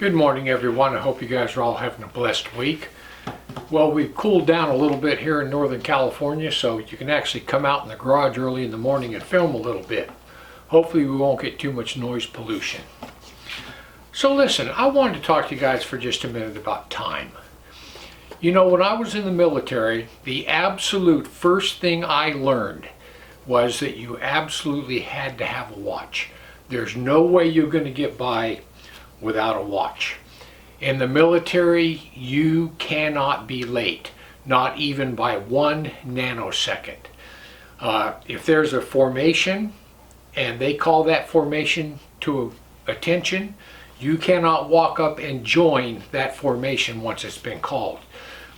Good morning, everyone. I hope you guys are all having a blessed week. Well, we've cooled down a little bit here in Northern California, so you can actually come out in the garage early in the morning and film a little bit. Hopefully we won't get too much noise pollution. So listen, I wanted to talk to you guys for just a minute about time. You know, when I was in the military, the absolute first thing I learned was that you absolutely had to have a watch. There's no way you're going to get by without a watch. In the military, you cannot be late, not even by 1 nanosecond. If there's a formation and they call that formation to attention, you cannot walk up and join that formation once it's been called.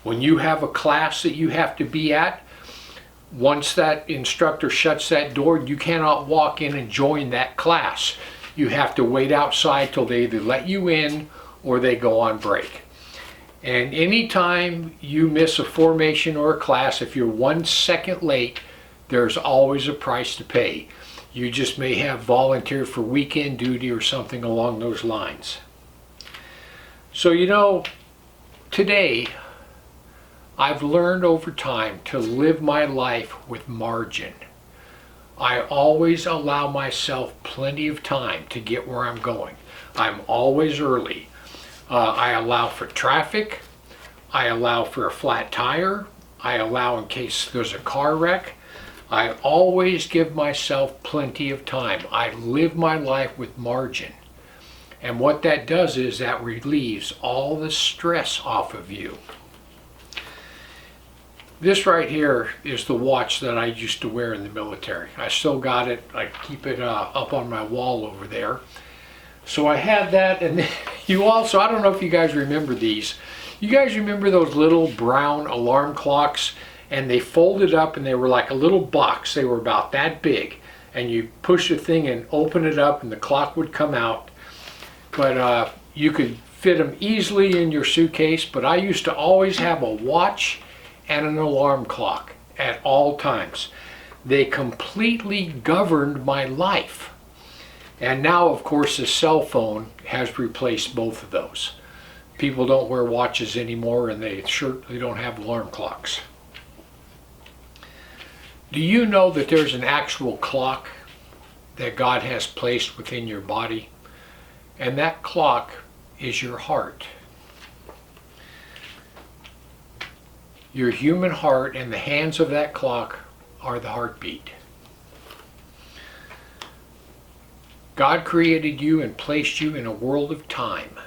When you have a class that you have to be at, once that instructor shuts that door, you cannot walk in and join that class. You have to wait outside till they either let you in or they go on break. And anytime you miss a formation or a class, if you're 1 second late, there's always a price to pay. You just may have volunteered for weekend duty or something along those lines. So you know, today I've learned over time to live my life with margin. I always allow myself plenty of time to get where I'm going. I'm always early. I allow for traffic. I allow for a flat tire. I allow in case there's a car wreck. I always give myself plenty of time. I live my life with margin. And what that does is that relieves all the stress off of you. This right here is the watch that I used to wear in the military. I still got it. I keep it up on my wall over there. So I had that, and then you also, I don't know if you guys remember these. You guys remember those little brown alarm clocks? And they folded up and they were like a little box. They were about that big. And you push the thing and open it up and the clock would come out. But you could fit them easily in your suitcase. But I used to always have a watch and an alarm clock at all times. They completely governed my life. And now, of course, the cell phone has replaced both of those. People don't wear watches anymore, and they certainly don't have alarm clocks. Do you know that there's an actual clock that God has placed within your body? And that clock is your heart. Your human heart and the hands of that clock are the heartbeat. God created you and placed you in a world of time.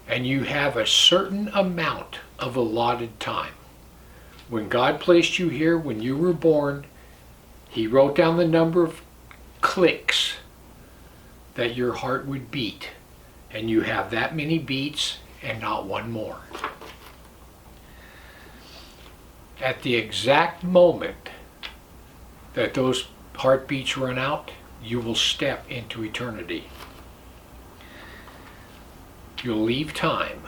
And you have a certain amount of allotted time. When God placed you here, when you were born, He wrote down the number of clicks that your heart would beat. And you have that many beats and not one more. At the exact moment that those heartbeats run out, you will step into eternity. You'll leave time,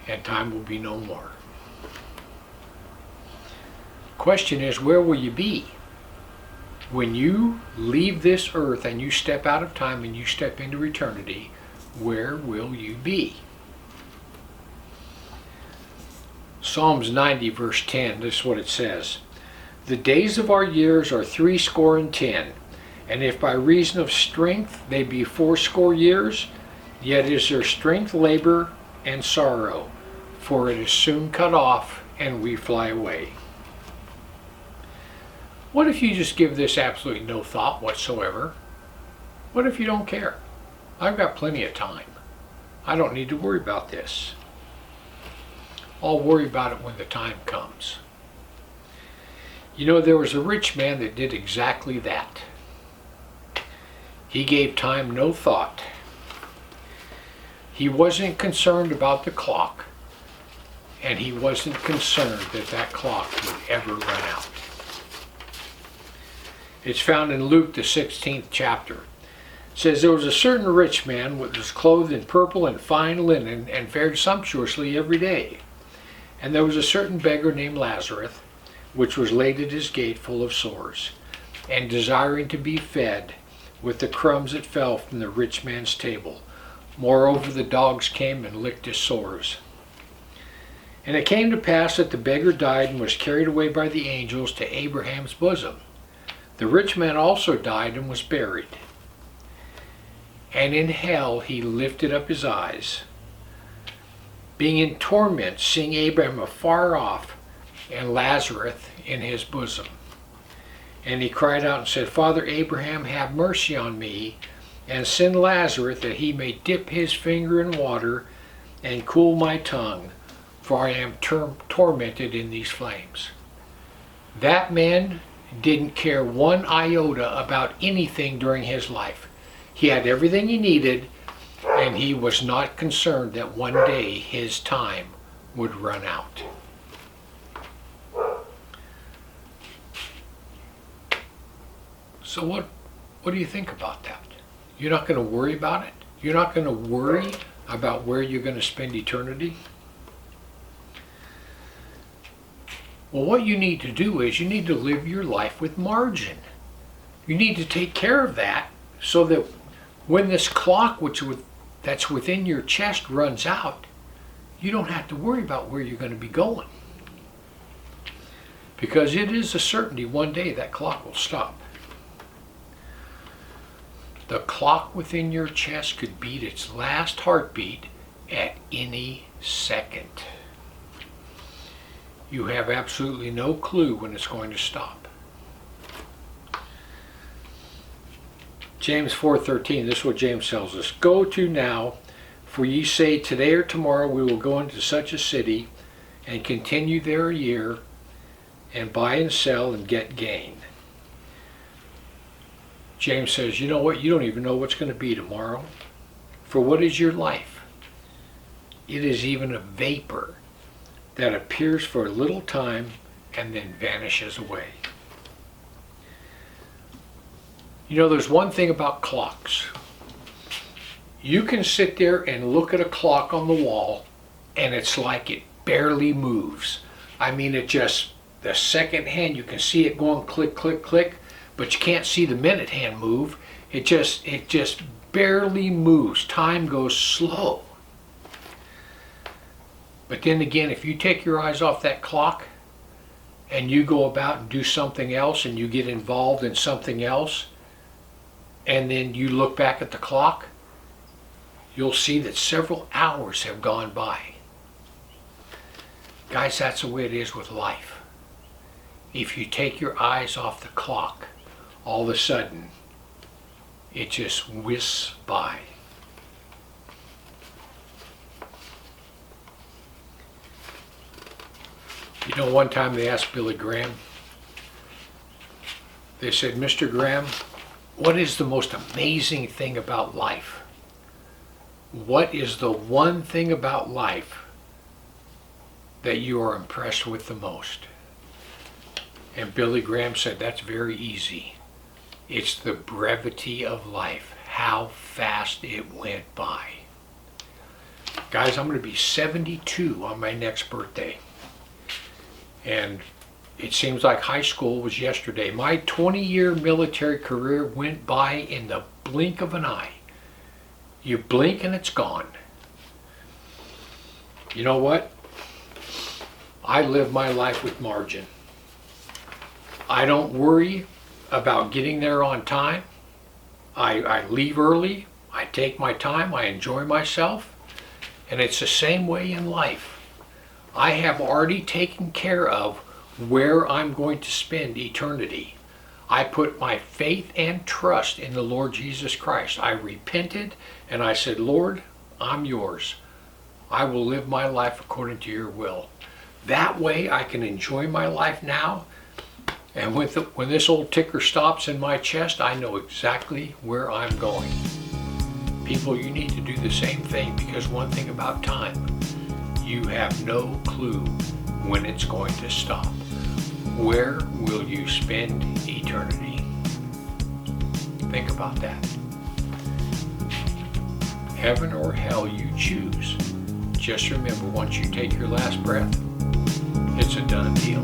and time will be no more. Question is, where will you be? When you leave this earth and you step out of time and you step into eternity, where will you be? Psalms 90 verse 10, this is what it says. The days of our years are 70, and if by reason of strength they be 80 years, yet is their strength labor and sorrow, for it is soon cut off, and we fly away. What if you just give this absolutely no thought whatsoever? What if you don't care? I've got plenty of time. I don't need to worry about this. I'll worry about it when the time comes. You know, there was a rich man that did exactly that. He gave time no thought. He wasn't concerned about the clock, and he wasn't concerned that that clock would ever run out. It's found in Luke, the 16th chapter. It says, there was a certain rich man which was clothed in purple and fine linen and fared sumptuously every day. And there was a certain beggar named Lazarus, which was laid at his gate full of sores, and desiring to be fed, with the crumbs that fell from the rich man's table. Moreover, the dogs came and licked his sores. And it came to pass that the beggar died and was carried away by the angels to Abraham's bosom. The rich man also died and was buried. And in hell he lifted up his eyes, being in torment, seeing Abraham afar off, and Lazarus in his bosom. And he cried out and said, Father Abraham, have mercy on me, and send Lazarus that he may dip his finger in water and cool my tongue, for I am tormented in these flames. That man didn't care one iota about anything during his life. He had everything he needed, and he was not concerned that one day his time would run out. So what do you think about that? You're not going to worry about it? You're not going to worry about where you're going to spend eternity? Well, what you need to do is you need to live your life with margin. You need to take care of that so that when this clock that's within your chest runs out, you don't have to worry about where you're going to be going. Because it is a certainty one day that clock will stop. The clock within your chest could beat its last heartbeat at any second. You have absolutely no clue when it's going to stop. James 4:13, this is what James tells us. Go to now, for ye say, today or tomorrow we will go into such a city, and continue there a year, and buy and sell and get gain. James says, you know what? You don't even know what's going to be tomorrow. For what is your life? It is even a vapor that appears for a little time and then vanishes away. You know, there's one thing about clocks. You can sit there and look at a clock on the wall, and it's like it barely moves. I mean, the second hand, you can see it going click, click, click, but you can't see the minute hand move. It just barely moves. Time goes slow. But then again, if you take your eyes off that clock and you go about and do something else and you get involved in something else, and then you look back at the clock, you'll see that several hours have gone by. Guys, that's the way it is with life. If you take your eyes off the clock, all of a sudden, it just whisks by. You know, one time they asked Billy Graham, they said, Mr. Graham, what is the most amazing thing about life? What is the one thing about life that you are impressed with the most? And Billy Graham said, that's very easy. It's the brevity of life, how fast it went by. Guys, I'm going to be 72 on my next birthday. And it seems like high school was yesterday. My 20-year military career went by in the blink of an eye. You blink and it's gone. You know what? I live my life with margin. I don't worry about getting there on time. I leave early. I take my time. I enjoy myself. And it's the same way in life. I have already taken care of where I'm going to spend eternity. I put my faith and trust in the Lord Jesus Christ. I repented and I said, Lord, I'm yours. I will live my life according to your will. That way I can enjoy my life now. And when this old ticker stops in my chest, I know exactly where I'm going. People, you need to do the same thing, because one thing about time, you have no clue when it's going to stop. Where will you spend eternity? Think about that. Heaven or hell, you choose. Just remember, once you take your last breath, it's a done deal.